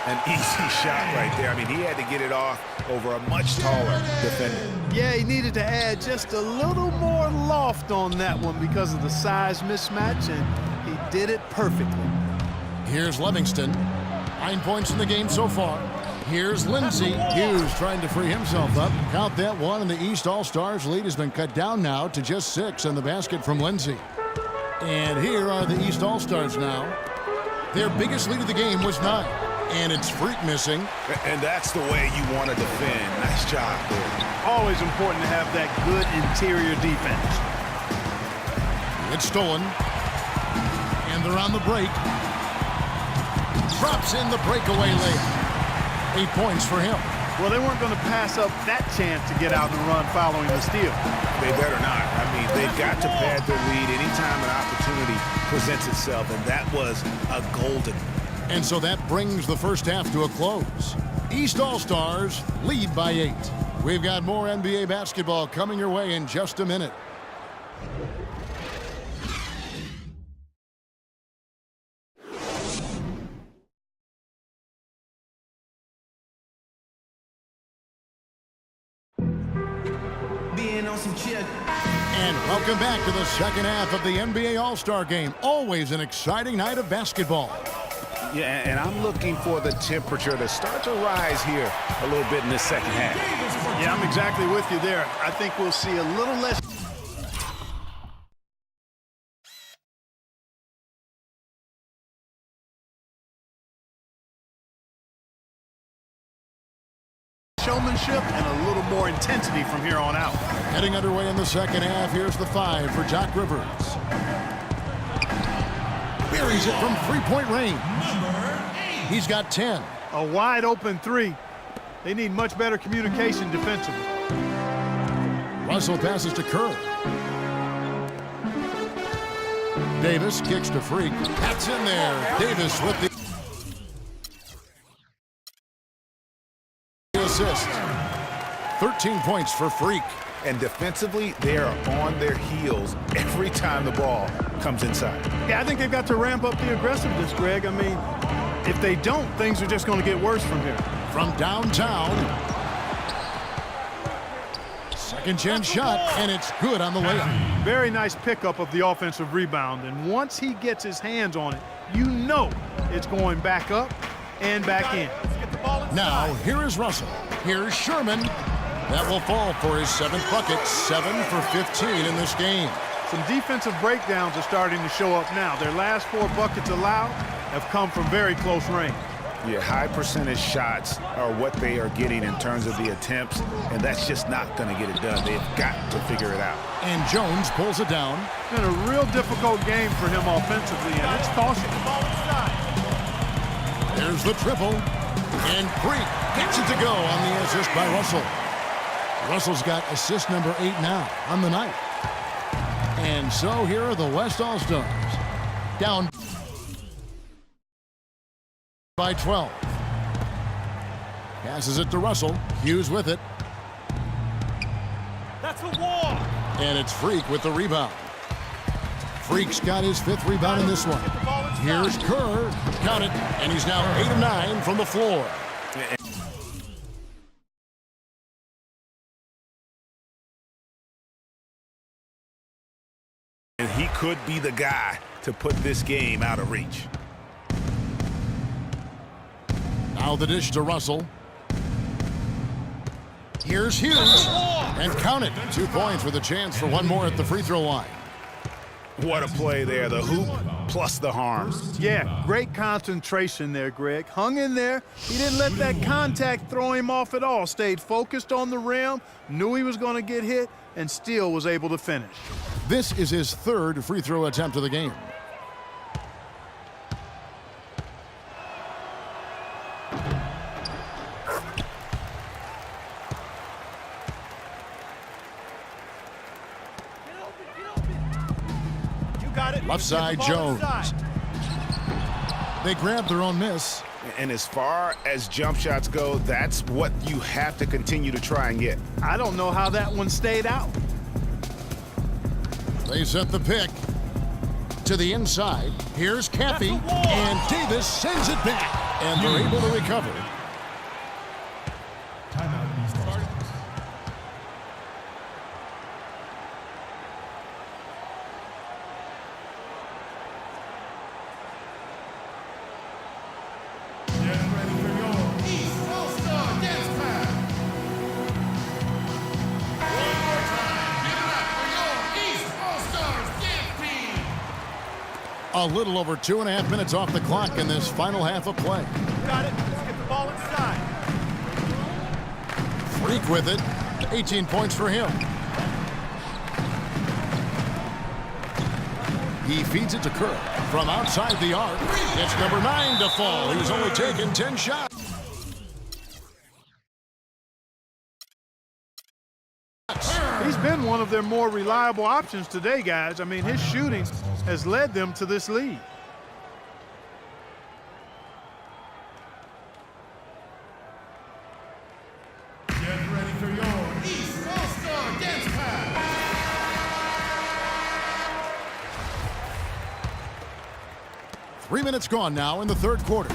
An easy shot right there. I mean, he had to get it off over a much taller defender. Yeah, he needed to add just a little more loft on that one because of the size mismatch, and he did it perfectly. Here's Livingston. 9 points in the game so far. Here's Lindsey. Hughes trying to free himself up. Count that one, and the East All-Stars lead has been cut down now to just 6 in the basket from Lindsey. And here are the East All-Stars now. Their biggest lead of the game was 9. And it's Freak missing. And that's the way you want to defend. Nice job there. Always important to have that good interior defense. It's stolen. And they're on the break. Drops in the breakaway layup. 8 points for him. Well, they weren't going to pass up that chance to get out and run following the steal. They better not. I mean, they've got to pad their lead anytime an opportunity presents itself, and that was a golden. And so that brings the first half to a close. East All-Stars lead by 8. We've got more NBA basketball coming your way in just a minute. And welcome back to the second half of the NBA All-Star Game. Always an exciting night of basketball. Yeah, and I'm looking for the temperature to start to rise here a little bit in the second half. Yeah, I'm exactly with you there. I think we'll see a little less showmanship and a little more intensity from here on out. Heading underway in the second half, here's the 5 for Doc Rivers. Buries it from three-point range. He's got 10. A wide open 3. They need much better communication defensively. Russell passes to Kerr. Davis kicks to Freak. That's in there. Davis with the assist. 13 points for Freak. And defensively, they are on their heels every time the ball comes inside. Yeah, I think they've got to ramp up the aggressiveness, Greg. I mean, if they don't, things are just going to get worse from here. From downtown. Second chance shot, and it's good on the layup. Very nice pickup of the offensive rebound. And once he gets his hands on it, you know it's going back up and back in. Now, here is Russell. Here's Sherman. That will fall for his 7th bucket. 7 for 15 in this game. Some defensive breakdowns are starting to show up now. Their last 4 buckets allowed have come from very close range. Yeah, high percentage shots are what they are getting in terms of the attempts, and that's just not going to get it done. They've got to figure it out. And Jones pulls it down. It's been a real difficult game for him offensively, and it's costing him. There's the triple. And Freak gets it to go on the assist by Russell. Russell's got assist number 8 now on the night. And so here are the West All-Stars. Down by 12. Passes it to Russell. Hughes with it. That's a walk. And it's Freak with the rebound. Freak's got his 5th rebound in this one. Here's Kerr. Count it. And he's now 8 of 9 from the floor. And he could be the guy to put this game out of reach. Now the dish to Russell. Here's Hughes. And count it. 2 points with a chance for one more at the free throw line. What a play there. The hoop plus the harm. Yeah, great concentration there, Greg. Hung in there. He didn't let that contact throw him off at all. Stayed focused on the rim, knew he was going to get hit, and still was able to finish. This is his 3rd free throw attempt of the game. Left side, Jones. They grab their own miss. And as far as jump shots go, that's what you have to continue to try and get. I don't know how that one stayed out. They set the pick to the inside. Here's Caffey, and Davis sends it back. And they're able to recover. Timeout, East All-Stars. Get ready for your East All-Star dance pack. One more time, give it up for your East All-Stars dance team. A little over 2.5 minutes off the clock in this final half of play. Got it. Let's get the ball inside. Freak with it. 18 points for him. He feeds it to Kerr from outside the arc. It's number 9 to fall. He's only taken 10 shots. He's been one of their more reliable options today, guys. I mean, his shooting has led them to this lead. Get ready for your East All-Star dance pack. 3 minutes gone now in the third quarter.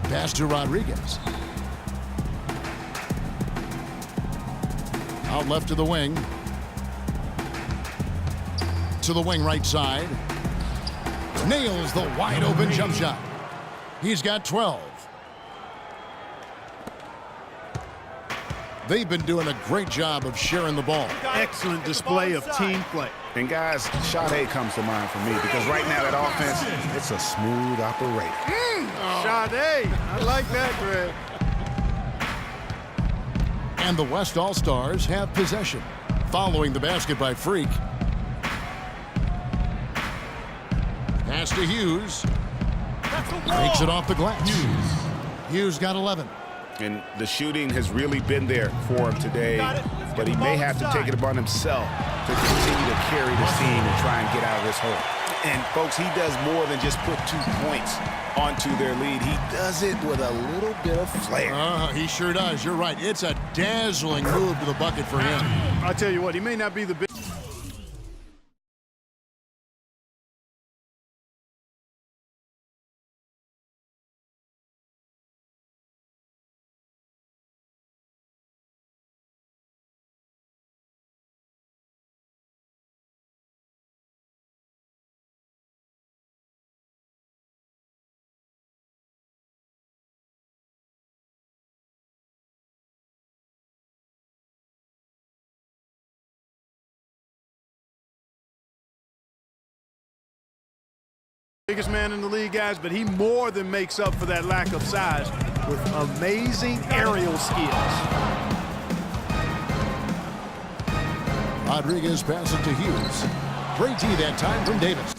Pass to Rodriguez. Out left to the wing. To the wing right side. Nails the wide open jump shot. He's got 12. They've been doing a great job of sharing the ball. Excellent display of team play. And guys, Sade comes to mind for me because right now that offense, it's a smooth operator. Sade, I like that, Greg. And the West All-Stars have possession. Following the basket by Freak. Pass to Hughes. Takes it off the glass. Hughes got 11. And the shooting has really been there for him today, but he may have to take it upon himself to continue to carry this team and try and get out of this hole. And, folks, he does more than just put 2 points onto their lead. He does it with a little bit of flair. He sure does. You're right. It's a dazzling move to the bucket for him. I'll tell you what, he may not be the big. Biggest man in the league, guys, but he more than makes up for that lack of size with amazing aerial skills. Rodriguez passes to Hughes. Great D that time from Davis.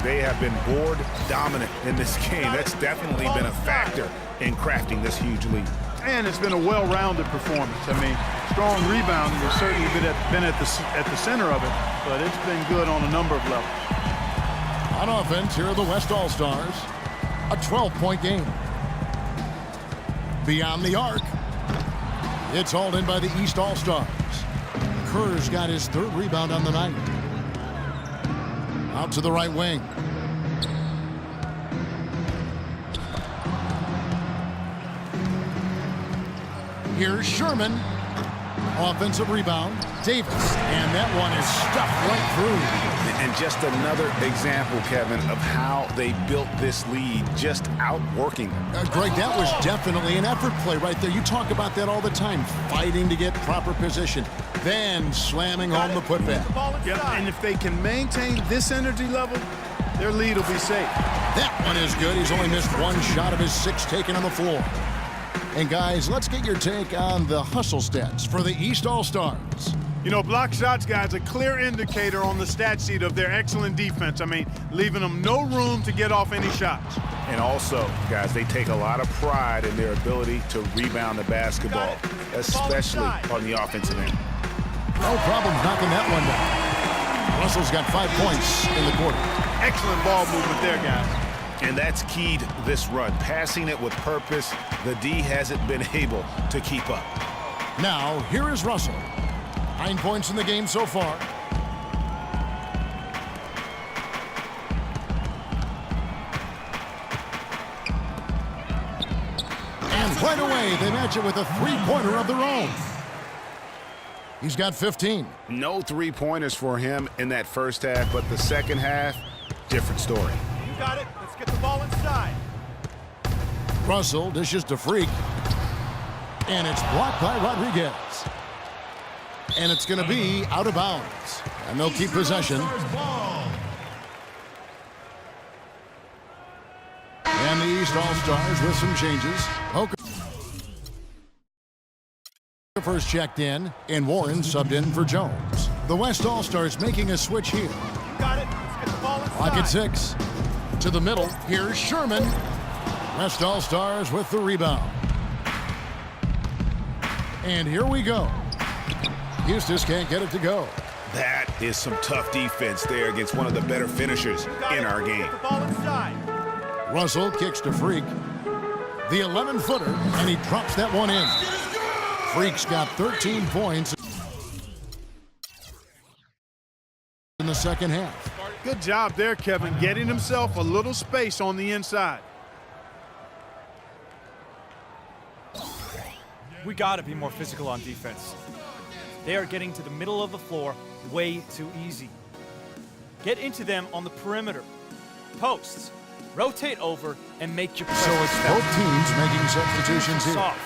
They have been board dominant in this game. That's definitely been a factor in crafting this huge lead. And it's been a well-rounded performance. I mean, strong rebounding has certainly been at the center of it, but it's been good on a number of levels. On offense, here are the West All-Stars. A 12-point game. Beyond the arc. It's hauled in by the East All-Stars. Kerr's got his 3rd rebound on the night. Out to the right wing. Here's Sherman. Offensive rebound. Davis. And that one is stuffed right through. And just another example, Kevin, of how they built this lead, just outworking them. Greg, that was definitely an effort play right there. You talk about that all the time, fighting to get proper position, then slamming home the putback. Yep, and if they can maintain this energy level, their lead will be safe. That one is good. He's only missed 1 shot of his 6 taken on the floor. And guys, let's get your take on the hustle stats for the East All-Stars. You know, block shots, guys, a clear indicator on the stat sheet of their excellent defense. I mean, leaving them no room to get off any shots. And also, guys, they take a lot of pride in their ability to rebound the basketball, especially on the offensive end. No problem knocking that one down. Russell's got 5 points in the quarter. Excellent ball movement there, guys. And that's key to this run. Passing it with purpose, the D hasn't been able to keep up. Now, here is Russell. 9 points in the game so far. Right away, they match it with a three-pointer of their own. He's got 15. No three-pointers for him in that first half, but the second half, different story. You got it. Let's get the ball inside. Russell dishes to Freak. And it's blocked by Rodriguez. And it's going to be out of bounds. And they'll keep possession. And the East All-Stars with some changes. First checked in, and Warren subbed in for Jones. The West All-Stars making a switch here. You got it. Let's get the ball inside. Clock at 6. To the middle. Here's Sherman. West All-Stars with the rebound. And here we go. Eustace can't get it to go. That is some tough defense there against one of the better finishers in our game. Get the ball inside. Russell kicks to Freak. The 11-footer, and he drops that one in. Freak's got 13 points in the second half. Good job there, Kevin, getting himself a little space on the inside. We got to be more physical on defense. They are getting to the middle of the floor way too easy. Get into them on the perimeter. Posts. Rotate over and make your So it's both teams making substitutions here. soft.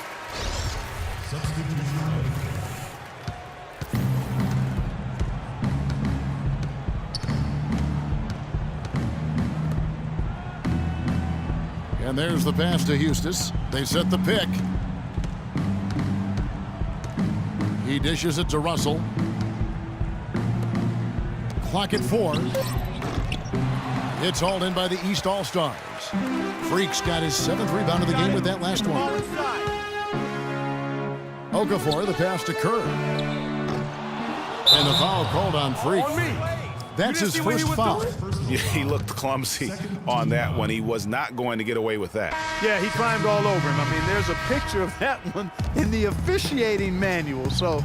And there's the pass to Eustace. They set the pick. He dishes it to Russell. Clock at 4. It's hauled in by the East All-Stars. Freak's got his 7th rebound of the game with that last Ball one. inside. Okafor, the pass to Kerr. And the foul called on Freak. That's his first foul. Yeah, he looked clumsy on that one. He was not going to get away with that. Yeah, he climbed all over him. I mean, there's a picture of that one in the officiating manual. So,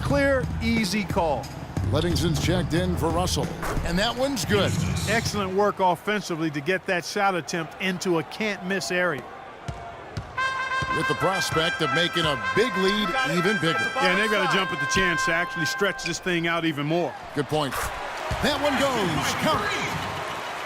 clear, easy call. Livingston's checked in for Russell. And that one's good. Excellent work offensively to get that shot attempt into a can't-miss area. With the prospect of making a big lead even bigger. Yeah, and they've got to jump at the chance to actually stretch this thing out even more. Good point. That one goes. Count.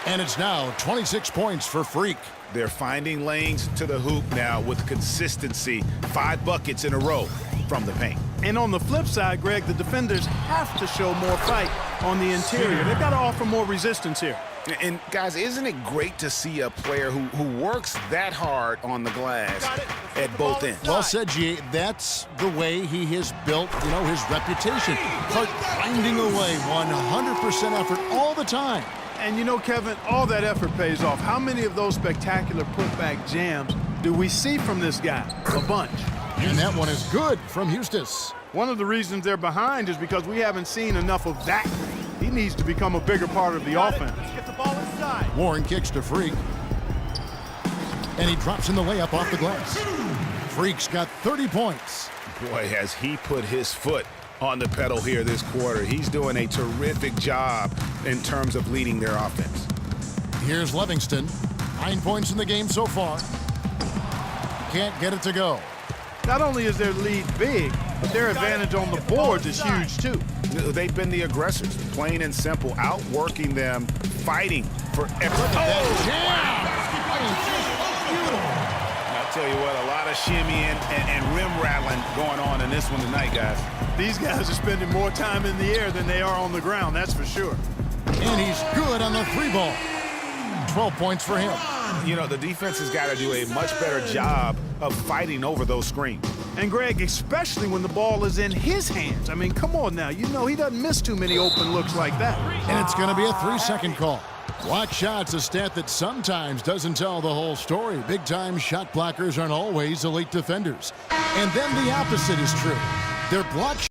And it's now 26 points for Freak. They're finding lanes to the hoop now with consistency. 5 buckets in a row from the paint. And on the flip side, Greg, the defenders have to show more fight on the interior. They've got to offer more resistance here. And, guys, isn't it great to see a player who works that hard on the glass at both ends? Well said, G. That's the way he has built, his reputation. Grinding away, 100% effort all the time. And Kevin, all that effort pays off. How many of those spectacular putback jams do we see from this guy? A bunch. And that one is good from Eustace. One of the reasons they're behind is because we haven't seen enough of that. He needs to become a bigger part of the offense. Let's get the ball inside. Warren kicks to Freak. And he drops in the layup off the glass. Freak's got 30 points. Boy, has he put his foot on the pedal here this quarter. He's doing a terrific job in terms of leading their offense. Here's Livingston. 9 points in the game so far. Can't get it to go. Not only is their lead big, but their advantage on the boards is huge too. They've been the aggressors, plain and simple, outworking them, fighting for every. I'll tell you what, a lot of shimmying and rim rattling going on in this one tonight, guys. These guys are spending more time in the air than they are on the ground, that's for sure. And he's good on the 3-ball. 12 points for him. The defense has got to do a much better job of fighting over those screens. And Greg, especially when the ball is in his hands. I mean, come on now. He doesn't miss too many open looks like that. And it's going to be a 3-second call. Block shot's a stat that sometimes doesn't tell the whole story. Big-time shot blockers aren't always elite defenders. And then the opposite is true. Their block